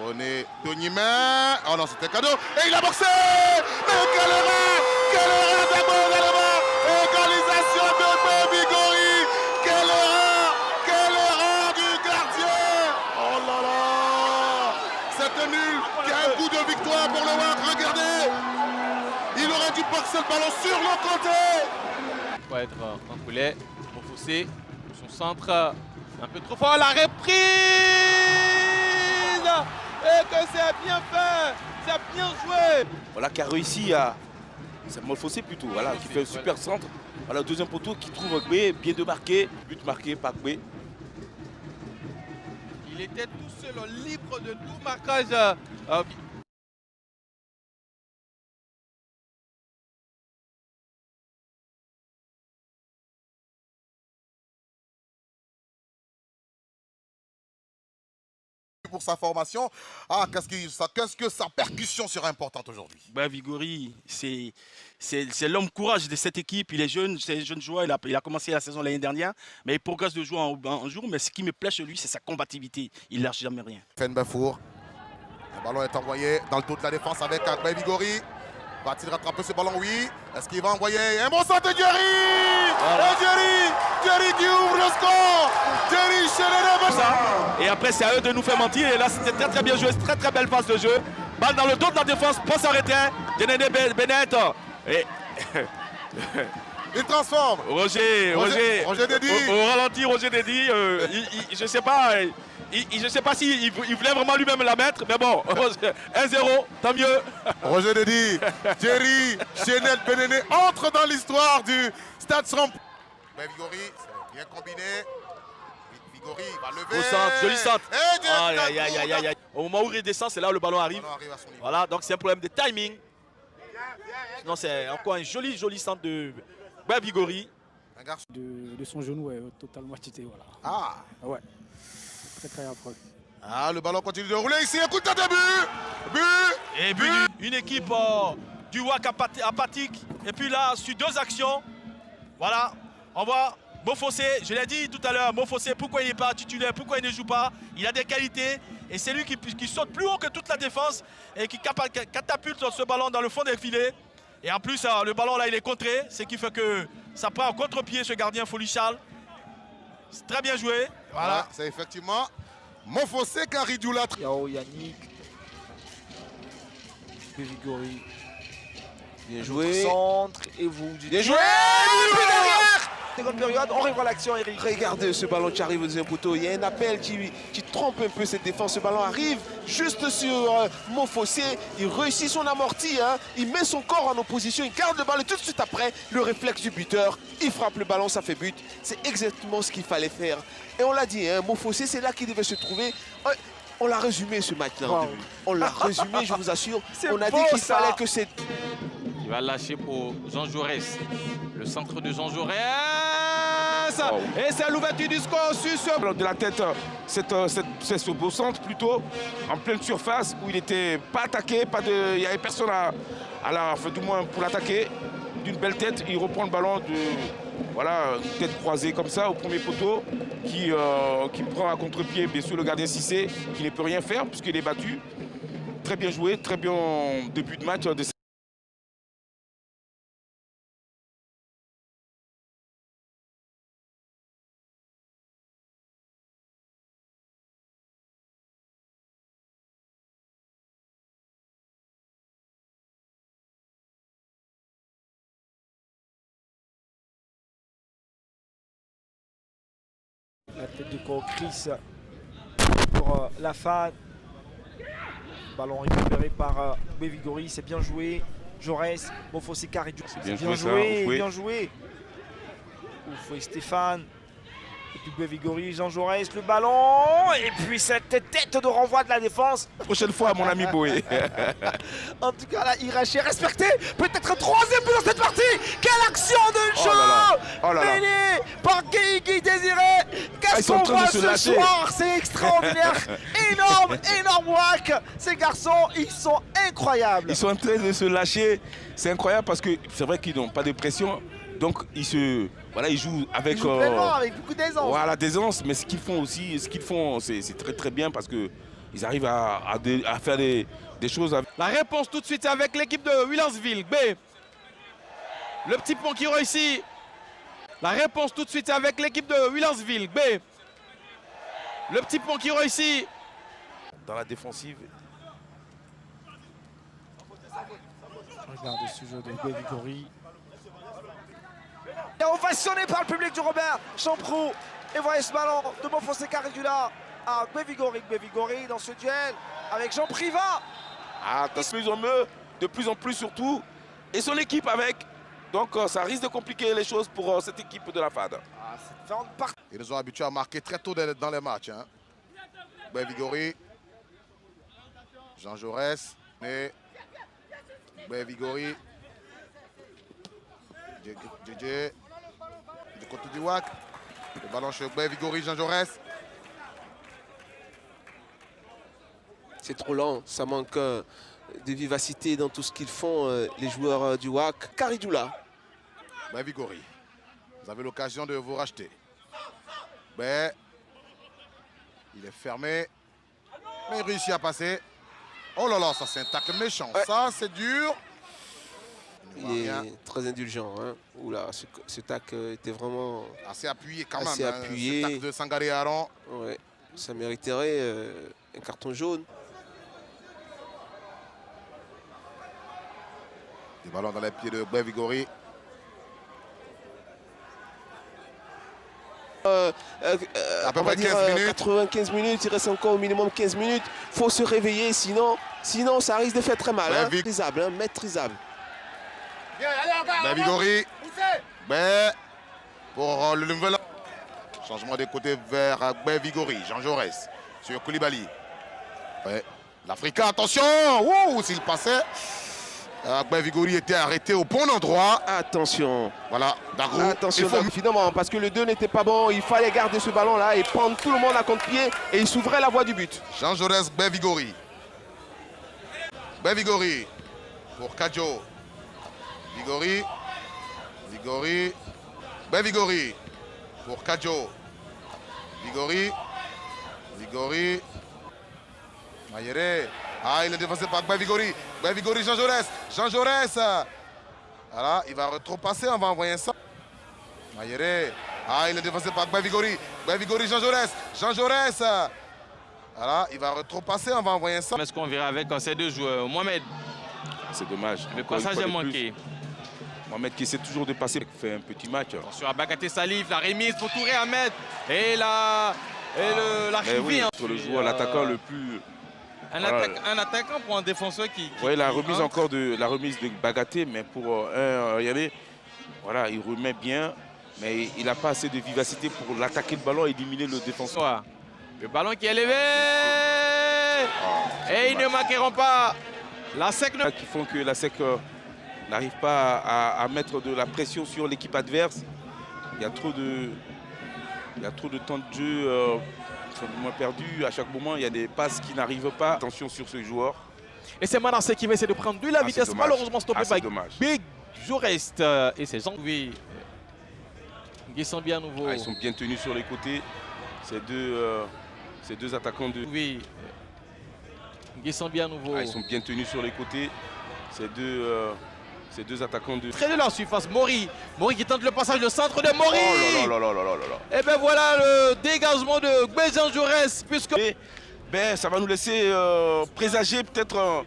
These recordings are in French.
Bonnet de Niemen. Oh non, c'était cadeau. Et il a boxé. Mais quelle erreur d'abord également. Égalisation de Bigori. Quelle erreur du gardien. Oh là là. C'était nul. Il y a un coup de victoire pour le WAC. Regardez. Il aurait dû boxer le ballon sur le côté. Il faut être en poulet pour pousser. Son centre un peu trop fort. La reprise. Et que c'est bien fait, c'est bien joué. Voilà, qui a réussi à. C'est Mofossé plutôt, voilà, qui fait un super centre. Voilà, deuxième poteau qui trouve Gbé, bien démarqué, but marqué par Gbé. Il était tout seul, libre de tout marquage. Pour sa formation. Ah, qu'est-ce que sa percussion sera importante aujourd'hui? Ben, Bigori, c'est l'homme courage de cette équipe. Il est jeune, c'est un jeune joueur. Il a commencé la saison l'année dernière, mais il progresse de jour en jour. Mais ce qui me plaît chez lui, c'est sa combativité. Il lâche jamais rien. Fenbafour. Le ballon est envoyé dans le dos de la défense avec Akbay Bigori. Va-t-il rattraper ce ballon? Oui. Est-ce qu'il va envoyer un bon centre de Jerry? Voilà. Et Jerry qui ouvre le score. Jerry chez les. Et après, c'est à eux de nous faire mentir. Et là, c'était très très bien joué. Très belle phase de jeu. Balle dans le dos de la défense. Pas s'arrêter. Dénéné Bennett. Et... il transforme. Roger Dédy. Au ralenti, Roger Dédy. Je sais pas. Je ne sais pas s'il voulait vraiment lui-même la mettre, mais bon, 1-0, tant mieux. Roger Dédy, Jerry, Chenel, Benéné entre dans l'histoire du Stade Samp. Bigori, c'est bien combiné. Bigori va lever. Au centre, joli centre. Aïe. Au moment où il descend, c'est là où le ballon arrive. Voilà, donc c'est un problème de timing. Sinon, c'est encore un joli centre de Bigori. De son genou, ouais, totalement tité, voilà. Ah ouais. Très affreux. Ah, le ballon continue de rouler ici, un coup de tête de but. Et but. Une équipe du WAC apathique. Et puis là, sur 2 actions, voilà, on voit Mofossé, je l'ai dit tout à l'heure, Mofossé, pourquoi il n'est pas titulaire, pourquoi il ne joue pas? Il a des qualités et c'est lui qui saute plus haut que toute la défense et qui catapulte ce ballon dans le fond des filets. Et en plus, le ballon là, il est contré, ce qui fait que ça prend en contre-pied ce gardien Foli Charles. C'est très bien joué. Voilà. C'est effectivement Mofossé Karidjoula. Yao Yannick. Bigori. Bien joué. Centre et vous. Bien joué. Seconde période, on revoit l'action, Eric. Regardez ce ballon qui arrive au deuxième poteau. Il y a un appel qui trompe un peu cette défense. Ce ballon arrive juste sur Mofossé. Il réussit son amorti. Hein. Il met son corps en opposition. Il garde le ballon tout de suite après. Le réflexe du buteur. Il frappe le ballon, ça fait but. C'est exactement ce qu'il fallait faire. Et on l'a dit, hein, Mofossé, c'est là qu'il devait se trouver. On l'a résumé ce match-là. Wow. On l'a résumé, je vous assure. On a beau, dit qu'il ça. fallait que c'est... Il va lâcher pour Jean Jaurès. Le centre de Jean Jaurès. Wow. Et c'est l'ouverture du score sur ce... De la tête, c'est ce beau centre plutôt, en pleine surface, où il n'était pas attaqué, il n'y avait personne du moins pour l'attaquer. D'une belle tête, il reprend le ballon voilà, une tête croisée comme ça au premier poteau, qui prend à contre-pied bien sûr le gardien Cissé, qui ne peut rien faire puisqu'il est battu. Très bien joué, très bien début de match de La tête de corps Chris pour la fan. Ballon récupéré par Bigori, c'est bien joué. Jaurès, Mofossé Karidjoula. bien Bien joué, joué, bien joué. Ouf, et Stéphane. Et puis Bigori, Jean Jaurès, le ballon. Et puis cette tête de renvoi de la défense. prochaine fois, mon ami Boé. En tout cas, là, Iraché respecté. Peut-être un 3e but dans cette partie. Quelle action de jeu! Oh là là. Mené par Guy Désiré. Ils sont Qu'est-ce en qu'on train de voit se ce lâcher. soir? C'est extraordinaire. énorme WAC. Ces garçons, ils sont incroyables. Ils sont en train de se lâcher. C'est incroyable parce que c'est vrai qu'ils n'ont pas de pression. Donc ils jouent avec, Ils jouent pleinement, avec beaucoup d'aisance. Voilà, d'aisance. Mais ce qu'ils font aussi, c'est très très bien parce que ils arrivent à faire des choses. La réponse tout de suite avec l'équipe de Williamsville. B. Le petit pont qui réussit. La réponse tout de suite avec l'équipe de Williamsville. B. Le petit pont qui réussit. Dans la défensive. Regardez ce jeu de Guevigori. Il est ovationné par le public du Robert Champrou. Et voyez ce ballon de Mofossé Caridula à Guevigori. Guevigori dans ce duel avec Jean Privat. Attention, ils ont mieux, de plus en plus surtout. Et son équipe avec. Donc ça risque de compliquer les choses pour cette équipe de la FAD. Ils nous ont habitués à marquer très tôt dans les matchs. Hein. Guevigori, Jean Jaurès, mais Guevigori, JJ, du côté du WAC. Le ballon chez Guevigori, Jean Jaurès. C'est trop lent, ça manque de vivacité dans tout ce qu'ils font, les joueurs du WAC. Caridula. Guevigori, vous avez l'occasion de vous racheter. Ben, il est fermé, mais il réussit à passer. Oh là là, ça c'est un tacle méchant, ouais. Ça c'est dur. Il est très indulgent. Hein. Oula, ce tac était vraiment assez appuyé quand assez même. Appuyé. Ce tac de Sangaré Aaron. Ouais, ça mériterait un carton jaune. Des ballons dans les pieds de Guevigori. À peu près 15 minutes. 95 minutes, il reste encore au minimum 15 minutes. Il faut se réveiller, sinon ça risque de faire très mal. Hein. Maîtrisable, hein, maîtrisable. Guevigori. Ben, pour le nouvel changement des côtés vers Guevigori. Jean Jaurès sur Koulibaly. Ouais. L'Africain, attention. Ouh, s'il passait. Guevigori était arrêté au bon endroit. Attention. Voilà, Dagrou. Attention, finalement, parce que le 2 n'était pas bon. Il fallait garder ce ballon-là et prendre tout le monde à contre-pied. Et il s'ouvrait la voie du but. Jean Jaurès, Guevigori. Guevigori pour Kadjo. Vigori. Vigori. Guevigori pour Kadjo. Vigori. Vigori. Mayere. Ah, il est défensé par Guevigori. Guevigori, Jean Jaurès. Jean Jaurès. Voilà, il va retrepasser, on va envoyer ça. Mayere. Ah, il est défensé par Guevigori. Guevigori, Jean Jaurès. Jean Jaurès. Voilà, il va retrepasser, on va envoyer ça. Est-ce qu'on verra avec ces deux joueurs? Mohamed. C'est dommage. Le passage est manqué. Mohamed qui essaie toujours de passer, fait un petit match. Attention à Bagaté Salif, la remise pour Touré Ahmed. Et la l'arrivée. Oui, sur le joueur, l'attaquant le plus. Un attaquant pour un défenseur qui oui, la remise encore de Bagaté, mais pour regardez, voilà, il remet bien, mais il n'a pas assez de vivacité pour l'attaquer le ballon et éliminer le défenseur. Le ballon qui est levé et ils ne marqueront pas. La SEC qui font que la SEC n'arrive pas à mettre de la pression sur l'équipe adverse. Il y a trop de temps de jeu. Moins perdu, à chaque moment il y a des passes qui n'arrivent pas. Attention sur ce joueur. Et c'est Manasseh qui va essayer de prendre de la vitesse, malheureusement stoppé par Big Jaurès et ses gens. Oui. Ils sont bien nouveaux. Ils sont bien tenus sur les côtés. Ces deux attaquants de. Oui. Ils sont bien nouveaux. Ils sont bien tenus sur les côtés. Ces deux attaquants de. Près de la surface, Mori qui tente le passage de centre de Mori. Oh là là là là là là. Et bien voilà le dégagement de Jean Jaurès, puisque ça va nous laisser présager peut-être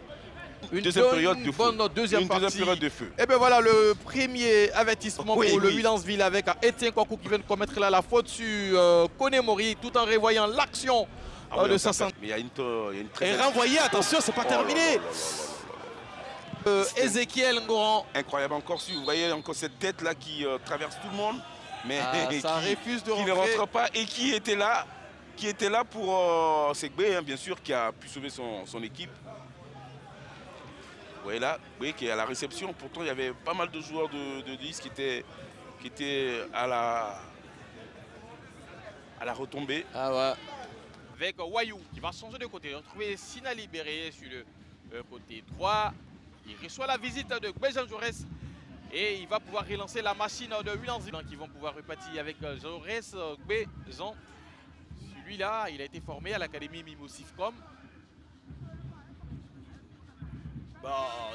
une deuxième période de feu. Deuxième période de feu. Et bien voilà le premier avertissement pour le Williamsville avec Etienne Kwaku qui vient de commettre là la faute sur Koné Mori tout en revoyant l'action de sa centre. Mais il y a une très. Et renvoyé, attention, c'est pas terminé. Ezekiel Ngoran. Incroyable encore, si vous voyez encore cette tête là qui traverse tout le monde, mais ça refuse de qui ne rentre pas et qui était là pour Segbe, hein, bien sûr, qui a pu sauver son équipe. Vous voyez là, qui est à la réception. Pourtant, il y avait pas mal de joueurs de 10 qui étaient à la retombée. Ah ouais. Avec Wayou qui va changer de côté, retrouver Sina libéré sur le côté droit. Il reçoit la visite de Jean Jaurès et il va pouvoir relancer la machine de Williamsville qui vont pouvoir repartir avec Jaurès, Jean. Celui-là, il a été formé à l'académie Mimosifcom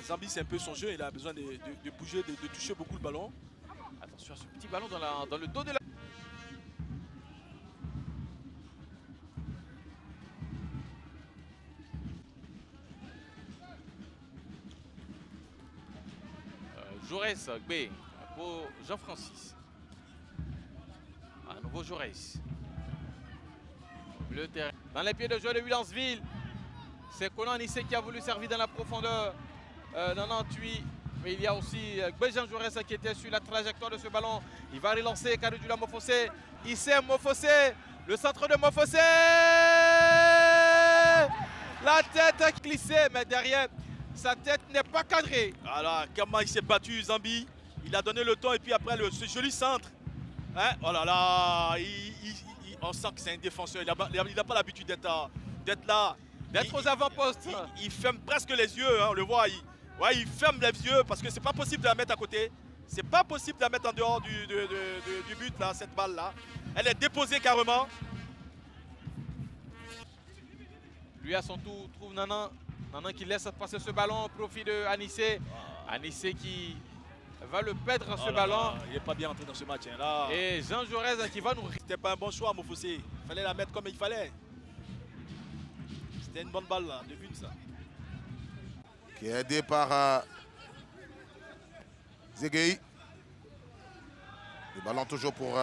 Zambi, c'est un peu son jeu. Il a besoin de bouger, de toucher beaucoup le ballon. Attention à ce petit ballon dans le dos de la... Jaurès, B pour Jean-Francis. À nouveau Jaurès. Le terrain. Dans les pieds de jeu de Williamsville. C'est Conan Nissé qui a voulu servir dans la profondeur. 98. Mais il y a aussi Béjan Jaurès qui était sur la trajectoire de ce ballon. Il va relancer Karidula Mofossé. Issem Mofossé. Le centre de Mofossé. La tête glissée, mais derrière, sa tête n'est pas cadrée. Voilà, comment il s'est battu, Zambi. Il a donné le temps et puis après ce joli centre. Hein? Oh là là, on sent que c'est un défenseur. Il n'a pas l'habitude d'être là. D'être aux avant-postes. Il ferme presque les yeux, hein, on le voit. Il ferme les yeux parce que c'est pas possible de la mettre à côté. C'est pas possible de la mettre en dehors du but, là, cette balle-là. Elle est déposée carrément. Lui à son tour trouve Nanan. Nanan qui laisse passer ce ballon au profit de Anissé. Anissé qui va le perdre ce ballon. Là, il n'est pas bien entré dans ce match. Hein, là. Et Jean Jaurès qui va nous... C'était pas un bon choix, Mofossé. Il fallait la mettre comme il fallait. C'était une bonne balle là, de but ça. Qui est aidé par Zegei. Le ballon toujours pour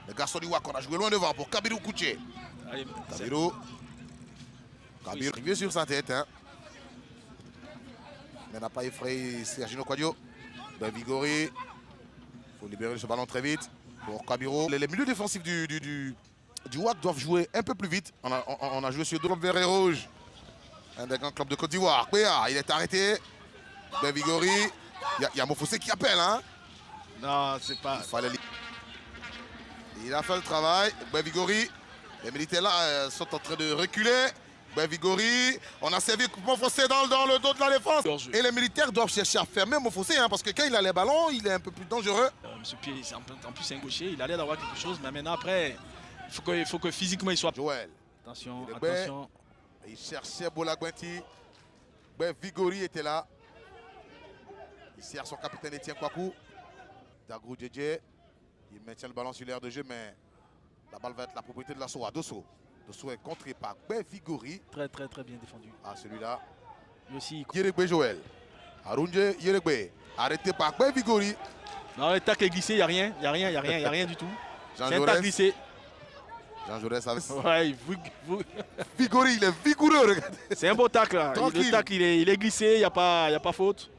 le garçon du WAC. On a joué loin devant pour Kabirou Kouché. Kabirou. Kabirou revient sur sa tête. Hein. Mais n'a pas effrayé Sergino Quadio. Ben Vigori. Il faut libérer ce ballon très vite pour Kabirou. Les milieux défensifs du WAC doivent jouer un peu plus vite. On a joué sur drop vert et rouge. Un des grands clubs de Côte d'Ivoire. Péa, il est arrêté. Ben Vigori. Il y a Mofossé qui appelle. Hein. Non, c'est pas... Il a fait le travail. Ben Vigori. Les militaires là sont en train de reculer. Ben Vigori. On a servi Mofossé dans le dos de la défense. Et les militaires doivent chercher à fermer Mofossé. Hein, parce que quand il a les ballons, il est un peu plus dangereux. Monsieur Pied, en plus c'est un gaucher. Il a l'air d'avoir quelque chose. Mais maintenant après, il faut que physiquement il soit... Joël. Attention, attention. Il cherchait Bolagwenti. Ben Vigori était là. Il sert son capitaine Etienne Kwaku. Dagrou Djedje. Il maintient le ballon sur l'aire de jeu, mais la balle va être la propriété de la Soa. Dosso. Dosso est contré par Ben Vigori. Très bien défendu. Ah, celui-là. Lui aussi. Yeregbe Joël. Arunje Yeregbe. Arrêté par Ben Vigori. Non, le tacle est glissé, il n'y a rien. Il n'y a rien du tout. Jean C'est un tacle glissé. Jean Jaurès avec... Ouais, Vigori, il est vigoureux, regardez. C'est un beau tacle là. Le tacle il est glissé, il n'y a pas faute.